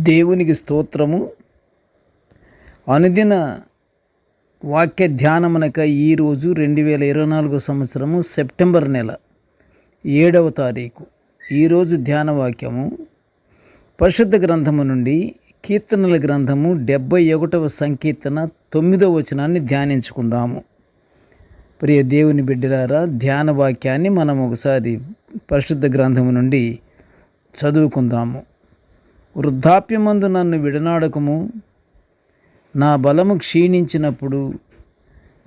దేవునికి స్తోత్రము. అనుదిన వాక్య ధ్యానమునక ఈరోజు 2024 సంవత్సరము సెప్టెంబర్ నెల 7వ తారీఖు. ఈరోజు ధ్యాన వాక్యము పరిశుద్ధ గ్రంథము నుండి కీర్తనల గ్రంథము 71వ సంకీర్తన 9వ వచనాన్ని ధ్యానించుకుందాము. ప్రియ దేవుని బిడ్డలారా, ధ్యాన వాక్యాన్ని మనం ఒకసారి పరిశుద్ధ గ్రంథము నుండి చదువుకుందాము. వృద్ధాప్యమందు నన్ను విడనాడకము, నా బలము క్షీణించినప్పుడు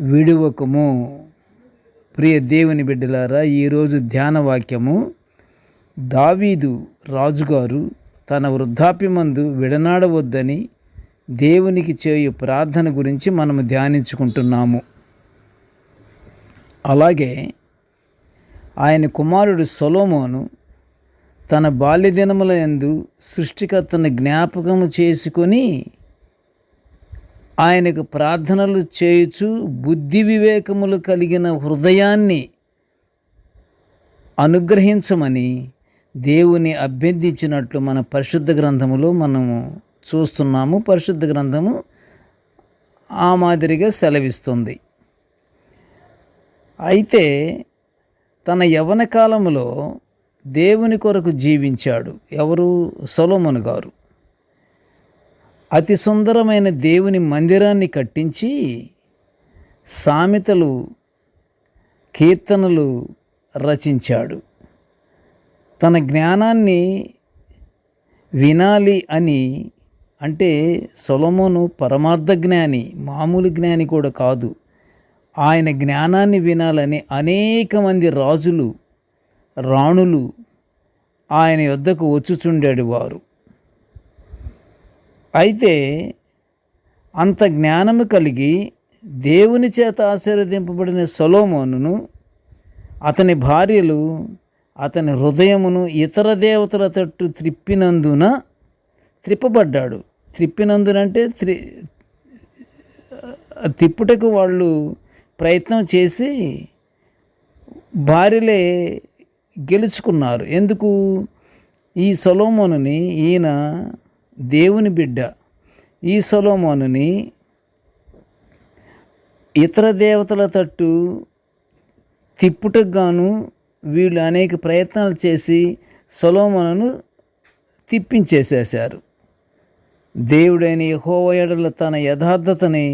విడువకము. ప్రియ దేవుని బిడ్డలారా, ఈరోజు ధ్యాన వాక్యము దావీదు రాజుగారు తన వృద్ధాప్యమందు విడనాడవద్దని దేవునికి చేయు ప్రార్థన గురించి మనము ధ్యానించుకుంటున్నాము. అలాగే ఆయన కుమారుడు సొలొమోను తన బాల్యదినముల యందు సృష్టికర్తను జ్ఞాపకము చేసుకొని ఆయనకు ప్రార్థనలు చేయుచు బుద్ధి వివేకములు కలిగిన హృదయాన్ని అనుగ్రహించమని దేవుని అభ్యర్థించినట్లు మన పరిశుద్ధ గ్రంథములో మనము చూస్తున్నాము. పరిశుద్ధ గ్రంథము ఆ మాదిరిగా సెలవిస్తుంది. అయితే తన యవ్వన కాలములో దేవుని కొరకు జీవించాడు. ఎవరు? సొలొమోను గారు. అతి సుందరమైన దేవుని మందిరాన్ని కట్టించి సామెతలు, కీర్తనలు రచించాడు. తన జ్ఞానాన్ని వినాలి అని, అంటే సొలొమోను పరమార్థ జ్ఞాని, మామూలు జ్ఞాని కూడా కాదు. ఆయన జ్ఞానాన్ని వినాలని అనేక మంది రాజులు, రాణులు ఆయన యొద్దకు వచ్చుచుండేడు వారు. అయితే అంత జ్ఞానము కలిగి దేవుని చేత ఆశీర్వదింపబడిన సొలొమోనును అతని భార్యలు అతని హృదయమును ఇతర దేవతల తట్టు త్రిప్పబడ్డాడు. త్రిప్పినందునంటే తిప్పుటకు వాళ్ళు ప్రయత్నం చేసి భార్యలే గెలుచుకున్నారు. ఎందుకు? ఈ సొలొమోనుని, ఈయన దేవుని బిడ్డ, ఈ సొలొమోనుని ఇతర దేవతల తట్టు తిప్పుటకు గాను వీళ్ళు అనేక ప్రయత్నాలు చేసి సొలొమోనును తిప్పించేసేశారు. దేవుడైన యెహోవా యెడల తన యథార్థతని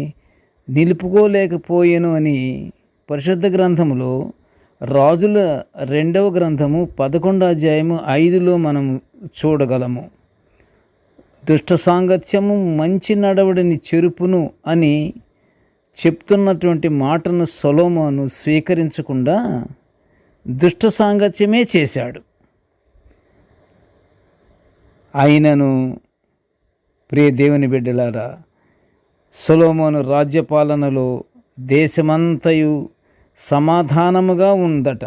నిలుపుకోలేకపోయెను అని పరిశుద్ధ గ్రంథములో రాజుల 2వ గ్రంథము 11వ అధ్యాయము 5లో మనం చూడగలము. దుష్ట సాంగత్యము మంచి నడవడిని చెరుపును అని చెప్తున్నటువంటి మాటను సొలొమోను స్వీకరించకుండా దుష్ట సాంగత్యమే చేశాడు. అయినను ప్రియ దేవుని బిడ్డలారా, సొలొమోను రాజ్యపాలనలో దేశమంతయు సమాధానముగా ఉందట.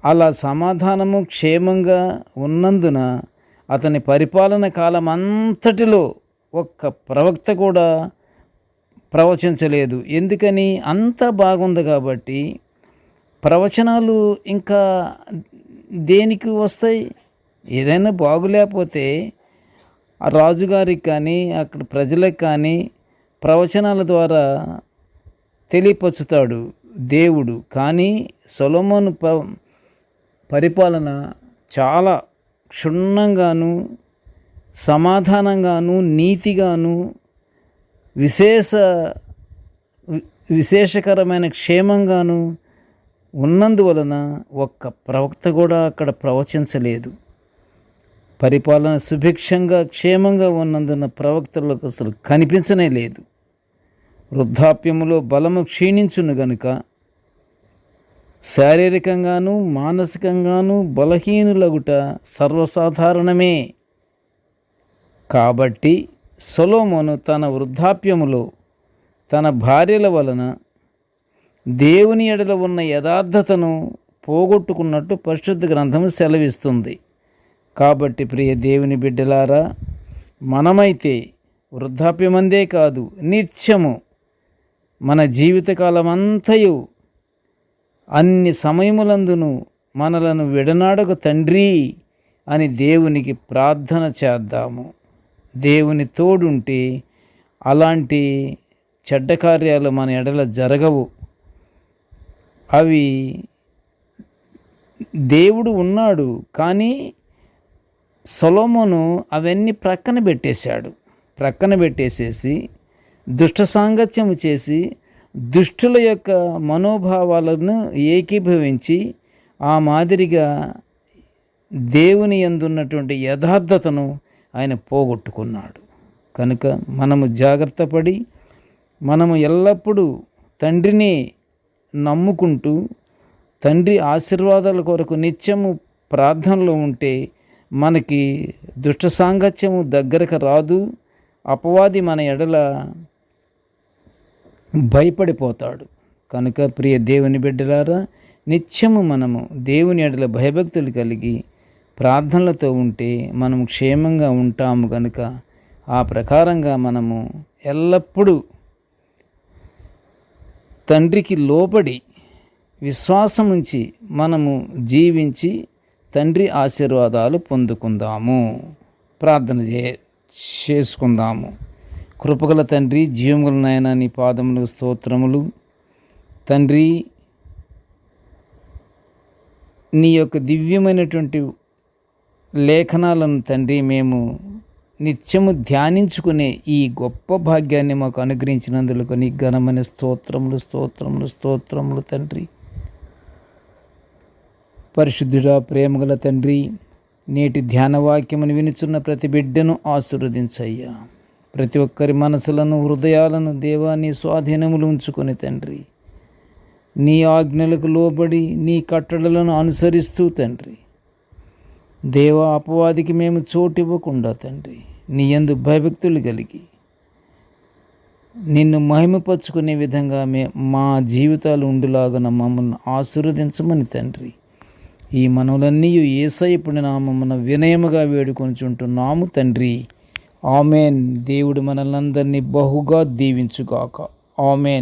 అలా సమాధానము క్షేమంగా ఉన్నందున అతని పరిపాలన కాలం అంతటిలో ఒక్క ప్రవక్త కూడా ప్రవచించలేదు. ఎందుకని? అంత బాగుంది కాబట్టి. ప్రవచనాలు ఇంకా దేనికి వస్తాయి? ఏదైనా బాగులేకపోతే ఆ రాజుగారికి కానీ అక్కడ ప్రజలకు కానీ ప్రవచనాల ద్వారా తెలియపరుచుతాడు దేవుడు. కానీ సొలొమోను పరిపాలన చాలా క్షుణ్ణంగాను, సమాధానంగాను, నీతిగాను, విశేషకరమైన క్షేమంగాను ఉన్నందువలన ఒక్క ప్రవక్త కూడా అక్కడ ప్రవచించలేదు. పరిపాలన సుభిక్షంగా క్షేమంగా ఉన్నందున ప్రవక్తలకు అసలు కనిపించనే లేదు. వృద్ధాప్యములో బలము క్షీణించును గనుక శారీరకంగాను మానసికంగాను బలహీనులగుట సర్వసాధారణమే. కాబట్టి సొలొమోను తన వృద్ధాప్యములో తన భార్యల వలన దేవుని ఎడల ఉన్న యథార్థతను పోగొట్టుకున్నట్టు పరిశుద్ధ గ్రంథము సెలవిస్తుంది. కాబట్టి ప్రియ దేవుని బిడ్డలారా, మనమైతే వృద్ధాప్యమందే కాదు, నిత్యము మన జీవితకాలమంతయు అన్ని సమయములందును మనలను విడనాడకు తండ్రి అని దేవునికి ప్రార్థన చేద్దాము. దేవుని తోడుంటే అలాంటి చెడ్డ కార్యాలు మన ఎడల జరగవు. అవి దేవుడు ఉన్నాడు, కానీ సొలొమోను అవన్నీ ప్రక్కన పెట్టేసేసి దుష్ట సాంగత్యము చేసి దుష్టుల యొక్క మనోభావాలను ఏకీభవించి ఆ మాదిరిగా దేవుని యందున్నటువంటి యథార్థతను ఆయన పోగొట్టుకున్నాడు. కనుక మనము జాగ్రత్త పడి మనము ఎల్లప్పుడూ తండ్రిని నమ్ముకుంటూ తండ్రి ఆశీర్వాదాల కొరకు నిత్యము ప్రార్థనలో ఉంటే మనకి దుష్ట సాంగత్యము దగ్గరకు రాదు. అపవాది మన ఎడల భయపడిపోతాడు. కనుక ప్రియ దేవుని బిడ్డలారా, నిత్యము మనము దేవుని ఎడల భయభక్తులు కలిగి ప్రార్థనలతో ఉంటే మనము క్షేమంగా ఉంటాము. కనుక ఆ ప్రకారంగా మనము ఎల్లప్పుడూ తండ్రికి లోబడి విశ్వాసం ఉంచి మనము జీవించి తండ్రి ఆశీర్వాదాలు పొందుకుందాము. ప్రార్థన చేసుకుందాము. కృపగల తండ్రి, జీవముగల నాయన, నీ పాదములకు స్తోత్రములు. తండ్రి, నీ యొక్క దివ్యమైనటువంటి లేఖనాలను తండ్రి మేము నిత్యము ధ్యానించుకునే ఈ గొప్ప భాగ్యాన్ని మాకు అనుగ్రహించినందుకు నీ ఘనమైన స్తోత్రములు తండ్రి. పరిశుద్ధుడా, ప్రేమగల తండ్రి, నేటి ధ్యానవాక్యమును వినుచున్న ప్రతి బిడ్డను ఆశీర్వదించయ్యా. ప్రతి ఒక్కరి మనసులను, హృదయాలను దేవా నీ స్వాధీనములు ఉంచుకొని తండ్రి, నీ ఆజ్ఞలకు లోబడి నీ కట్టడలను అనుసరిస్తూ తండ్రి, దేవా అపవాదికి మేము చోటివ్వకుండా తండ్రి, నీ యందు భయభక్తులు కలిగి నిన్ను మహిమపరుచుకునే విధంగా మా జీవితాలు ఉండులాగా మమ్మల్ని ఆశీర్వదించమని తండ్రి, ఈ మనవులన్నీ యేసయ్య పుణ్యనామమున వినయముగా వేడుకొనుచుంటున్నాము తండ్రి. ఆమెన్. దేవుడు మనల్నందరినీ బహుగా దీవించుగాక. ఆమెన్.